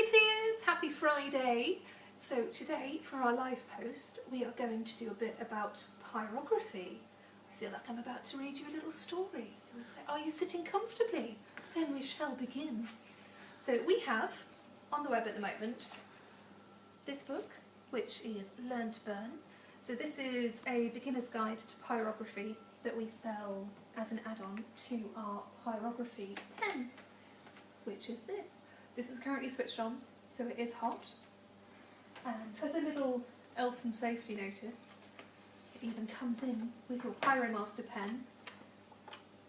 Marketeers! Happy Friday! So today for our live post we are going to do a bit about pyrography. I feel like I'm about to read you a little story. So we say, are you sitting comfortably? Then we shall begin. So we have on the web at the moment this book, which is Learn to Burn. So this is a beginner's guide to pyrography that we sell as an add-on to our pyrography pen, which is this. This is currently switched on, so it is hot. And as a little elf and safety notice, it even comes in with your Pyro Master pen.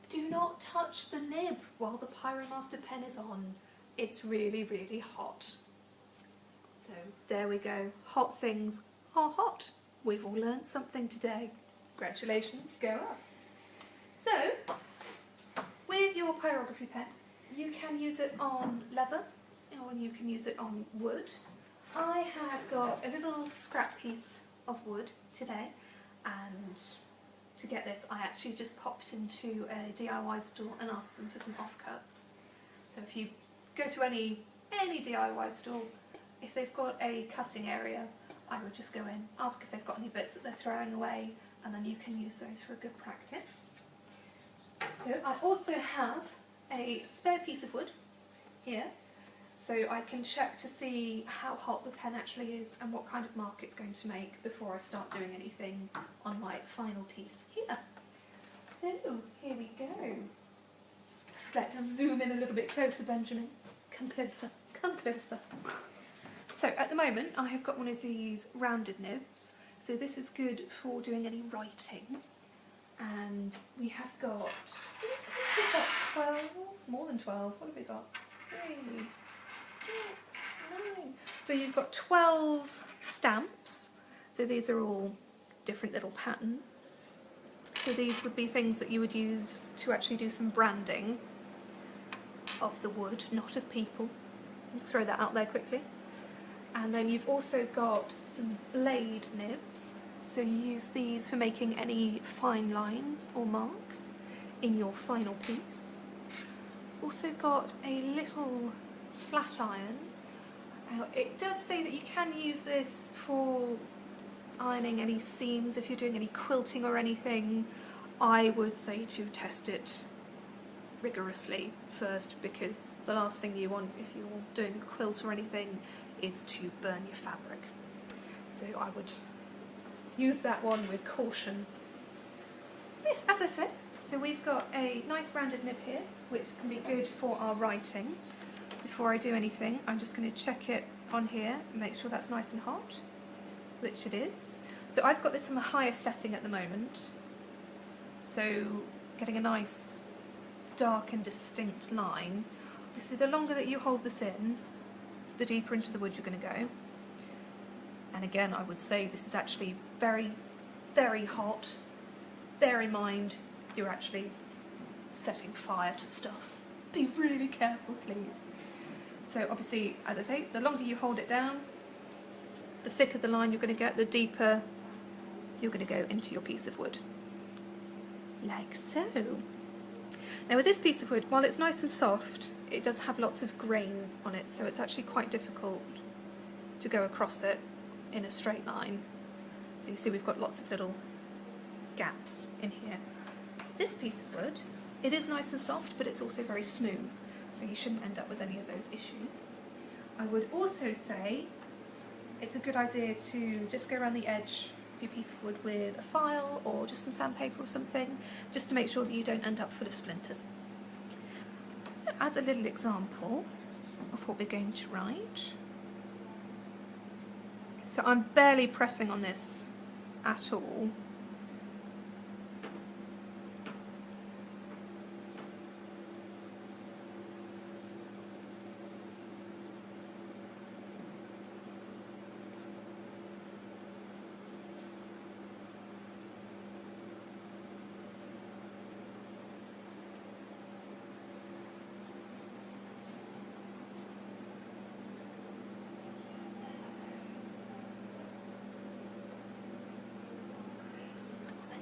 Do not touch the nib while the Pyro Master pen is on. It's really, really hot. So there we go. Hot things are hot. We've all learned something today. Congratulations, go us. So, with your pyrography pen, you can use it on leather or you can use it on wood. I have got a little scrap piece of wood today, and to get this I actually just popped into a DIY store and asked them for some offcuts. So if you go to any DIY store, if they've got a cutting area, I would just go in, ask if they've got any bits that they're throwing away, and then you can use those for good practice. So I also have a spare piece of wood here, so I can check to see how hot the pen actually is and what kind of mark it's going to make before I start doing anything on my final piece here. So here we go. Let's zoom in a little bit closer, Benjamin. Come closer, come closer. So at the moment I have got one of these rounded nibs, so this is good for doing any writing. And we have got, we've got 12, more than 12, what have we got? 3, 6, 9. So you've got 12 stamps, so these are all different little patterns. So these would be things that you would use to actually do some branding of the wood, not of people. I'll throw that out there quickly. And then you've also got some blade nibs. So you use these for making any fine lines or marks in your final piece. Also got a little flat iron. Now, it does say that you can use this for ironing any seams if you're doing any quilting or anything. I would say to test it rigorously first, because the last thing you want if you're doing a quilt or anything is to burn your fabric. So I would use that one with caution. Yes, as I said, so we've got a nice rounded nib here, which can be good for our writing. Before I do anything, I'm just going to check it on here and make sure that's nice and hot, which it is. So I've got this on the highest setting at the moment, so getting a nice dark and distinct line. You see, the longer that you hold this in, the deeper into the wood you're going to go. And again, I would say this is actually very, very hot. Bear in mind, you're actually setting fire to stuff. Be really careful, please. So obviously, as I say, the longer you hold it down, the thicker the line you're going to get, the deeper you're going to go into your piece of wood. Like so. Now with this piece of wood, while it's nice and soft, it does have lots of grain on it, so it's actually quite difficult to go across it in a straight line. So you see we've got lots of little gaps in here. This piece of wood, it is nice and soft, but it's also very smooth, so you shouldn't end up with any of those issues. I would also say it's a good idea to just go around the edge of your piece of wood with a file or just some sandpaper or something, just to make sure that you don't end up full of splinters. So as a little example of what we're going to write, so I'm barely pressing on this at all.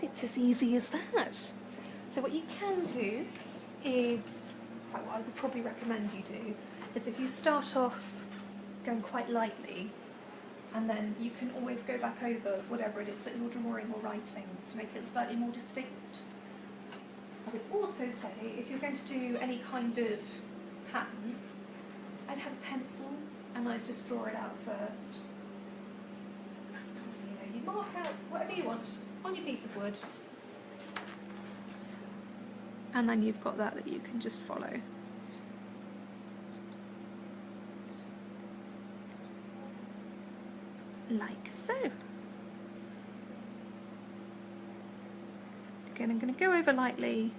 It's as easy as that. So what you can do is, what I would probably recommend you do, is if you start off going quite lightly, and then you can always go back over whatever it is that you're drawing or writing to make it slightly more distinct. I would also say, if you're going to do any kind of pattern, I'd have a pencil and I'd just draw it out first. So, you mark out whatever you want on your piece of wood, and then you've got that you can just follow. Like so. Again, I'm going to go over lightly,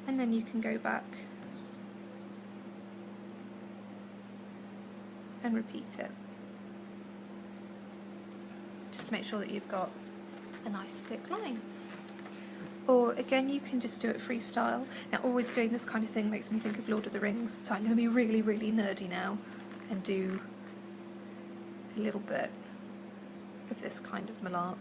and then you can go back and repeat it. Just to make sure that you've got a nice thick line. Or again, you can just do it freestyle. Now, always doing this kind of thing makes me think of Lord of the Rings, so I'm going to be really, really nerdy now and do a little bit of this kind of malark.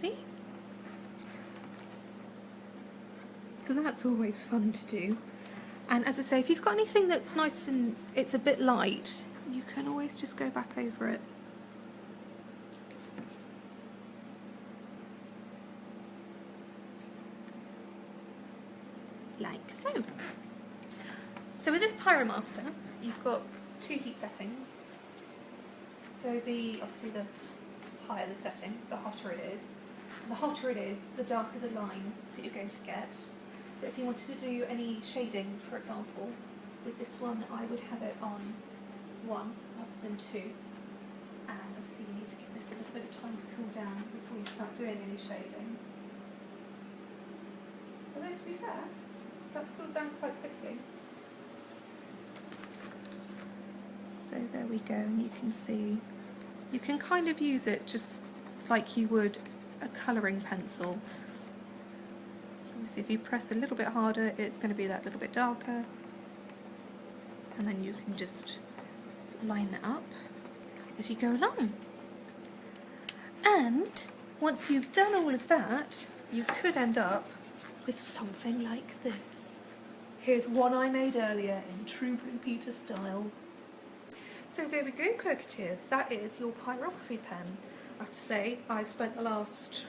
See? So that's always fun to do. And as I say, if you've got anything that's nice and it's a bit light, you can always just go back over it. Like so. So with this Pyro Master, you've got 2 heat settings. So obviously the higher the setting, the hotter it is. The hotter it is, the darker the line that you're going to get. So if you wanted to do any shading, for example, with this one I would have it on 1 rather than 2. And obviously you need to give this a little bit of time to cool down before you start doing any shading. Although to be fair, that's cooled down quite quickly. So there we go, and you can see, you can kind of use it just like you would a colouring pencil. Obviously if you press a little bit harder, it's going to be that little bit darker, and then you can just line it up as you go along. And once you've done all of that, you could end up with something like this. Here's one I made earlier in true Blue Peter style. So there we go, Croqueteers, that is your pyrography pen. I have to say, I've spent the last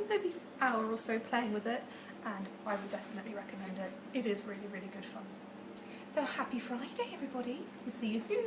maybe hour or so playing with it, and I would definitely recommend it. It is really, really good fun. So happy Friday, everybody. We'll see you soon.